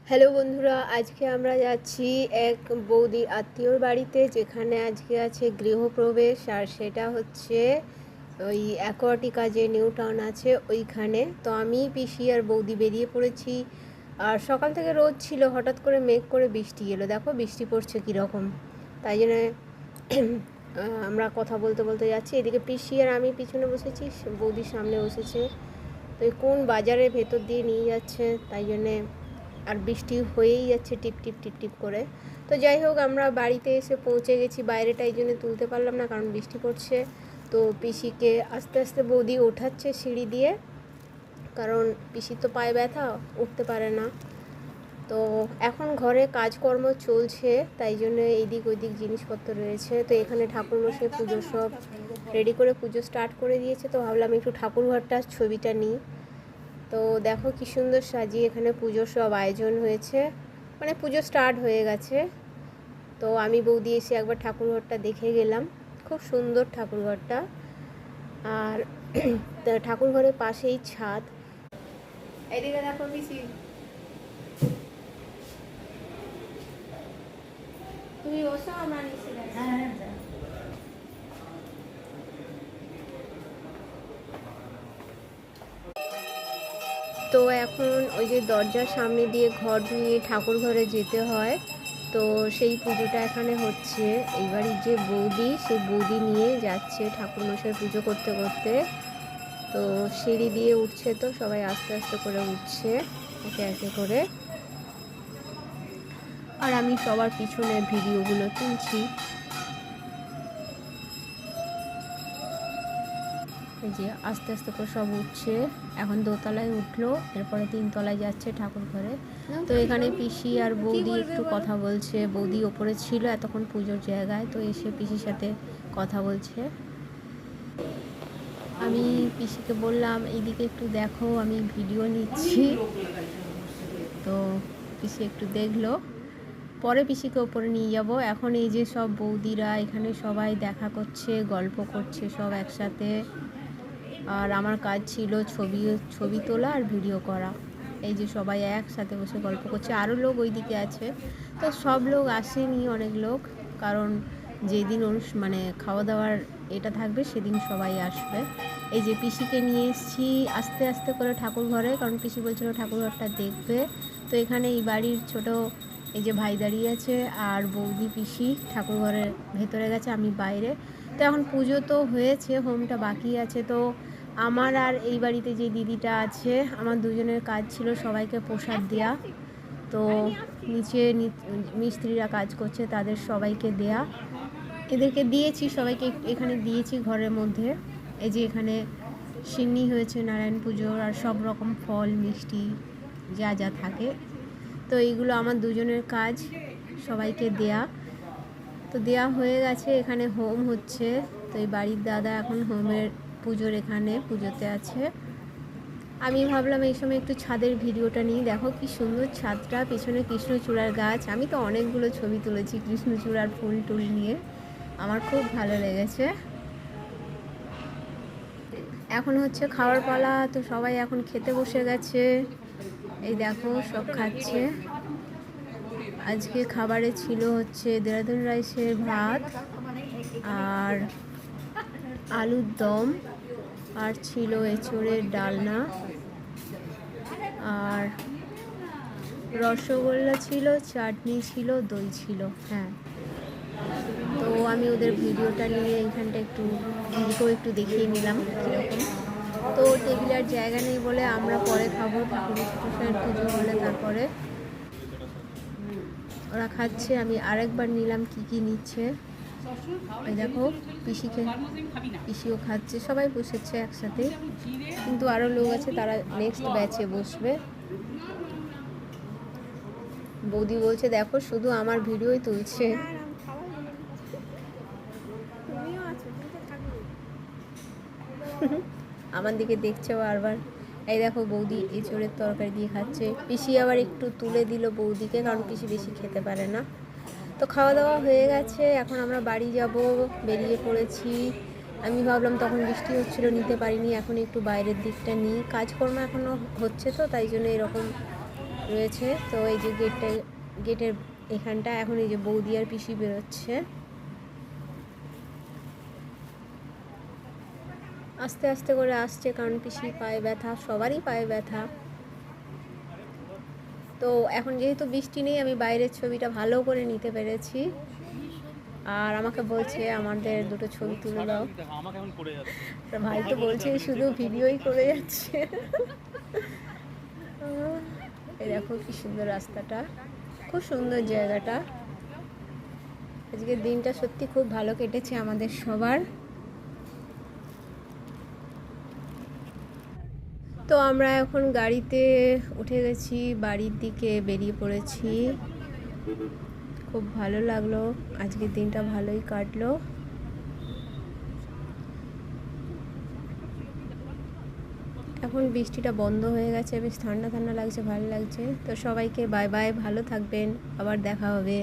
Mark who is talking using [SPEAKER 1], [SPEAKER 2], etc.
[SPEAKER 1] Hello বন্ধুরা, আজকে আমরা যাচ্ছি এক বৌদির আত্মীয়র বাড়িতে, যেখানে আজকে আছে গৃহপ্রবেশ। আর সেটা হচ্ছে ওই অ্যাকোয়াটিকা যে নিউ টাউন আছে ওইখানে। তো আমি, পিসি আর বৌদি বেরিয়ে পড়েছি। আর সকাল থেকে রোদ ছিল, হঠাৎ করে মেঘ করে বৃষ্টি এলো। দেখো বৃষ্টি পড়ছে কীরকম। তাই জন্য আমরা কথা বলতে বলতে যাচ্ছি। এদিকে পিসি আর আমি পিছনে বসেছি, বৌদির সামনে বসেছে। তো কোন বাজারের ভেতর দিয়ে নিয়ে যাচ্ছে, তাই জন্যে আর বৃষ্টি হয়েই যাচ্ছে টিপ টিপ টিপ টিপ করে। তো যাই হোক, আমরা বাড়িতে এসে পৌঁছে গেছি। বাইরেটা এই জন্য তুলতে পারলাম না, কারণ বৃষ্টি পড়ছে। তো পিসিকে আস্তে আস্তে বৌদি ওঠাচ্ছে সিঁড়ি দিয়ে, কারণ পিসির তো পায়ে ব্যথা, উঠতে পারে না। তো এখন ঘরে কাজকর্ম চলছে, তাই জন্য এইদিক ওইদিক জিনিসপত্র রয়েছে। তো এখানে ঠাকুরমশাই পুজো সব রেডি করে পুজো স্টার্ট করে দিয়েছে। তো ভাবলাম একটু ঠাকুরঘরটার ছবিটা নিই। তো দেখো কি সুন্দর সাজিয়ে এখানে পুজোর সব আয়োজন হয়েছে, মানে পুজো স্টার্ট হয়ে গেছে। তো আমি বৌদি এসে একবার ঠাকুরঘরটা দেখে গেলাম, খুব সুন্দর ঠাকুরঘরটা। আর ঠাকুরঘরের পাশেই ছাদ। এদিকে দেখো পিসি, তুমি বসো, আমরা নিচে যাচ্ছি। তো এখন ওই যে দরজার সামনে দিয়ে ঘর নিয়ে ঠাকুর ঘরে যেতে হয়, তো সেই পুজোটা এখানে হচ্ছে। এই বাড়ির যে বৌদি, সেই বৌদি নিয়ে যাচ্ছে ঠাকুরমশাই পুজো করতে করতে। তো সিঁড়ি দিয়ে উঠছে, তো সবাই আস্তে আস্তে করে উঠছে একে একে করে। আর আমি সবার পিছনে ভিডিওগুলো তুলছি। এই যে আস্তে আস্তে করে সব উঠছে। এখন দোতলায় উঠলো, এরপরে 3 তলায় যাচ্ছে ঠাকুর ঘরে। তো এখানে পিসি আর বৌদি একটু কথা বলছে। বৌদি ওপরে ছিল এতক্ষণ পুজোর জায়গায়, তো এসে পিসির সাথে কথা বলছে। আমি পিসিকে বললাম এইদিকে একটু দেখো, আমি ভিডিও নিচ্ছি। তো পিসি একটু দেখলো, পরে পিসিকে ওপরে নিয়ে যাব। এখন এই যে সব বৌদিরা এখানে সবাই দেখা করছে, গল্প করছে সব একসাথে। আর আমার কাজ ছিল ছবি তোলা আর ভিডিও করা। এই যে সবাই একসাথে বসে গল্প করছে। আরও লোক ওইদিকে আছে, তো সব লোক আসেনি, অনেক লোক, কারণ যেদিন মানে খাওয়া দাওয়ার এটা থাকবে সেদিন সবাই আসবে। এই যে পিসিকে নিয়ে এসেছি আস্তে আস্তে করে ঠাকুর ঘরে, কারণ পিসি বলছিল ঠাকুর ঘরটা দেখবে। তো এখানে এই বাড়ির ছোট এই যে ভাই দাঁড়িয়ে আছে, আর বৌদি পিসি ঠাকুর ঘরের ভেতরে গেছে, আমি বাইরে। তো এখন পুজো তো হয়েছে, হোমটা বাকি আছে। তো আমার আর এই বাড়িতে যে দিদিটা আছে, আমার দুজনের কাজ ছিল সবাইকে প্রসাদ দেয়া। তো নিচে মিস্ত্রিরা কাজ করছে, তাদের সবাইকে দেয়া, এদেরকে দিয়েছি, সবাইকে এখানে দিয়েছি ঘরের মধ্যে। এই যে এখানে সিন্নি হয়েছে নারায়ণ পুজোর, আর সব রকম ফল মিষ্টি যা যা থাকে। তো এইগুলো আমার দুজনের কাজ, সবাইকে দেয়া। তো দেয়া হয়ে গেছে, এখানে হোম হচ্ছে। তো এই বাড়ির দাদা এখন হোমের পুজোর এখানে পুজোতে আছে। আমি ভাবলাম এই সময় একটু ছাদের ভিডিওটা নিই। দেখো কি সুন্দর ছাদটা, পিছনে কৃষ্ণচূড়ার গাছ। আমি তো অনেকগুলো ছবি তুলেছি কৃষ্ণচূড়ার ফুল টুল নিয়ে, আমার খুব ভালো লেগেছে। এখন হচ্ছে খাওয়ার পালা, তো সবাই এখন খেতে বসে গেছে। এই দেখো সব খাচ্ছে। আজকে খাবারে ছিল হচ্ছে দেরাদুন রাইসের ভাত, আর আলুর দম, আর ছিল এঁচোড়ের ডালনা, আর রসগোল্লা ছিল, চাটনি ছিল, দই ছিল। হ্যাঁ, তো আমি ওদের ভিডিওটা নিয়ে এইখানটা একটু দেখিয়ে নিলাম কীরকম। তো টেবিলে আর জায়গা নেই বলে আমরা পরে খাবো, ঠাকুরের পুজো হলে তারপরে। ওরা খাচ্ছে, আমি আরেকবার নিলাম কি কি নিচ্ছে। এই দেখো পিসিও খাচ্ছে, সবাই বসেছে একসাথে, কিন্তু আরও লোক আছে, তারা নেক্সট ব্যাচে বসবে। বৌদি বলছে দেখো শুধু আমার ভিডিওই তুলছে। আমার দিকে দেখছে বারবার। এই দেখো বৌদি এঁচোড়ের তরকারি দিয়ে খাচ্ছে। পিসি আবার একটু তুলে দিল বৌদিকে, কারণ পিসি বেশি খেতে পারে না। তো খাওয়া দাওয়া হয়ে গেছে, এখন আমরা বাড়ি যাব, বেরিয়ে পড়েছি। আমি ভাবলাম, তখন বৃষ্টি হচ্ছিল, নিতে পারিনি, এখন একটু বাইরের দিকটা নিই। কাজকর্ম এখনও হচ্ছে, তো তাই জন্য এরকম রয়েছে। তো এই যে গেটের এখানটা এখন এই যে বৌদি আর পিসি বেরোচ্ছে। আস্তে আস্তে করে আসছে, কারণ পিসি পায়ে ব্যথা, সবারই পায়ে ব্যথা। তো এখন যেহেতু বৃষ্টি নেই, আমি বাইরের ছবিটা ভালো করে নিতে পেরেছি। আর আমাকে বলছে আমাদের দুটো ছবি তুলে দাও। ভাই তো বলছে শুধু ভিডিওই করে যাচ্ছে। এই দেখো কি সুন্দর রাস্তাটা, খুব সুন্দর জায়গাটা। আজকের দিনটা সত্যি খুব ভালো কেটেছে আমাদের সবার। তো আমরা এখন গাড়িতে উঠে গেছি, বাড়ির দিকে বেরিয়ে পড়েছি। খুব ভালো লাগলো, আজকের দিনটা ভালোই কাটলো। এখন বৃষ্টিটা বন্ধ হয়ে গেছে, বেশ ঠান্ডা ঠান্ডা লাগছে, ভালো লাগছে। তো সবাইকে বাই বাই, ভালো থাকবেন, আবার দেখা হবে।